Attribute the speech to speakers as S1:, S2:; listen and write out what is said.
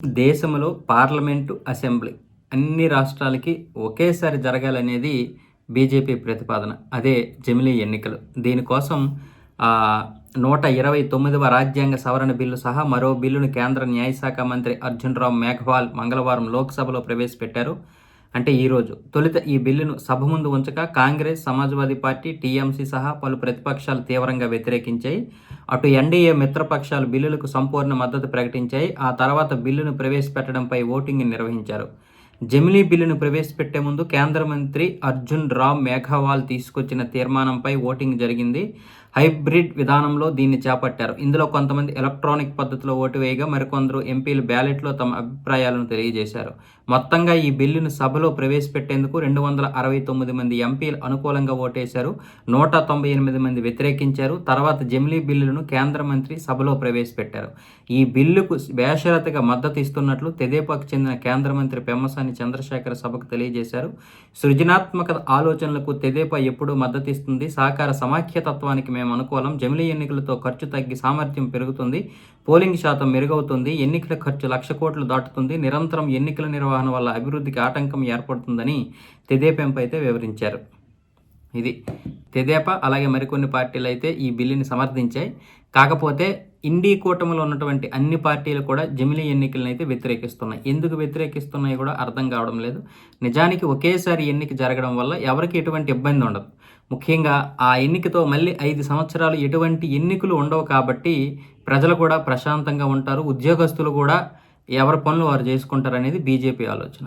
S1: దేశంలో parliament, assembly అన్ని రాష్ట్రాలకి ఒకేసారి జరగాలనేది బీజేపీ ప్రతిపాదన. అదే జమిలీ ఎన్నికలు. దీనికోసం 129వ రాజ్యాంగ సవరణ బిల్లు సహా మరో బిల్లును కేంద్ర న్యాయశాఖ మంత్రి అర్జున్ రామ్ మేఘవాల్ మంగళవారం లోక్సభలో ప్రవేశపెట్టారు. అంటే ఈరోజు తొలుత ఈ బిల్లును సభ ముందు ఉంచగా కాంగ్రెస్, సమాజ్వాదీ పార్టీ, టీఎంసీ సహా పలు ప్రతిపక్షాలు తీవ్రంగా వ్యతిరేకించాయి. అటు ఎన్డీఏ మిత్రపక్షాలు బిల్లులకు సంపూర్ణ మద్దతు ప్రకటించాయి. ఆ తర్వాత బిల్లును ప్రవేశపెట్టడంపై ఓటింగ్ నిర్వహించారు. జమిలీ బిల్లును ప్రవేశపెట్టే ముందు కేంద్ర మంత్రి అర్జున్ రామ్ మేఘవాల్ తీసుకొచ్చిన తీర్మానంపై ఓటింగ్ జరిగింది. హైబ్రిడ్ విధానంలో దీన్ని చేపట్టారు. ఇందులో కొంతమంది ఎలక్ట్రానిక్ పద్ధతిలో ఓటు వేయగా మరికొందరు ఎంపీలు బ్యాలెట్లో తమ అభిప్రాయాలను తెలియజేశారు. మొత్తంగా ఈ బిల్లును సభలో ప్రవేశపెట్టేందుకు 269 మంది ఎంపీలు అనుకూలంగా ఓటేశారు. 198 మంది వ్యతిరేకించారు. తర్వాత జమిలీ బిల్లులను కేంద్ర మంత్రి సభలో ప్రవేశపెట్టారు. ఈ బిల్లుకు బేషరతుగా మద్దతు ఇస్తున్నట్లు తెదేపాకు చెందిన కేంద్ర మంత్రి పెమ్మసాని చంద్రశేఖర్ సభకు తెలియజేశారు. సృజనాత్మక ఆలోచనలకు తెదేపా ఎప్పుడూ మద్దతిస్తుంది. సహకార సమాఖ్యతత్వానికి మేము అనుకూలం. జమిలీ ఎన్నికలతో ఖర్చు తగ్గి సామర్థ్యం పెరుగుతుంది. పోలింగ్ శాతం మెరుగవుతుంది. ఎన్నికల ఖర్చు 1,00,000 కోట్లు దాటుతుంది. నిరంతరం ఎన్నికల నిర్వహణ వల్ల అభివృద్ధికి ఆటంకం ఏర్పడుతుందని తెదేపాపై అయితే వివరించారు. ఇది తెదేపా అలాగే మరికొన్ని పార్టీలు అయితే ఈ బిల్లుని సమర్థించాయి. కాకపోతే ఇండీ కూటమిలో ఉన్నటువంటి అన్ని పార్టీలు కూడా జమిలీ ఎన్నికలను అయితే వ్యతిరేకిస్తున్నాయి. ఎందుకు వ్యతిరేకిస్తున్నాయి కూడా అర్థం కావడం లేదు. నిజానికి ఒకేసారి ఎన్నిక జరగడం వల్ల ఎవరికి ఎటువంటి ఇబ్బంది ఉండదు. ముఖ్యంగా ఆ ఎన్నికతో మళ్ళీ 5 సంవత్సరాలు ఎటువంటి ఎన్నికలు ఉండవు కాబట్టి ప్రజలు కూడా ప్రశాంతంగా ఉంటారు. ఉద్యోగస్తులు కూడా ఎవరి పనులు వారు చేసుకుంటారనేది బీజేపీ ఆలోచన.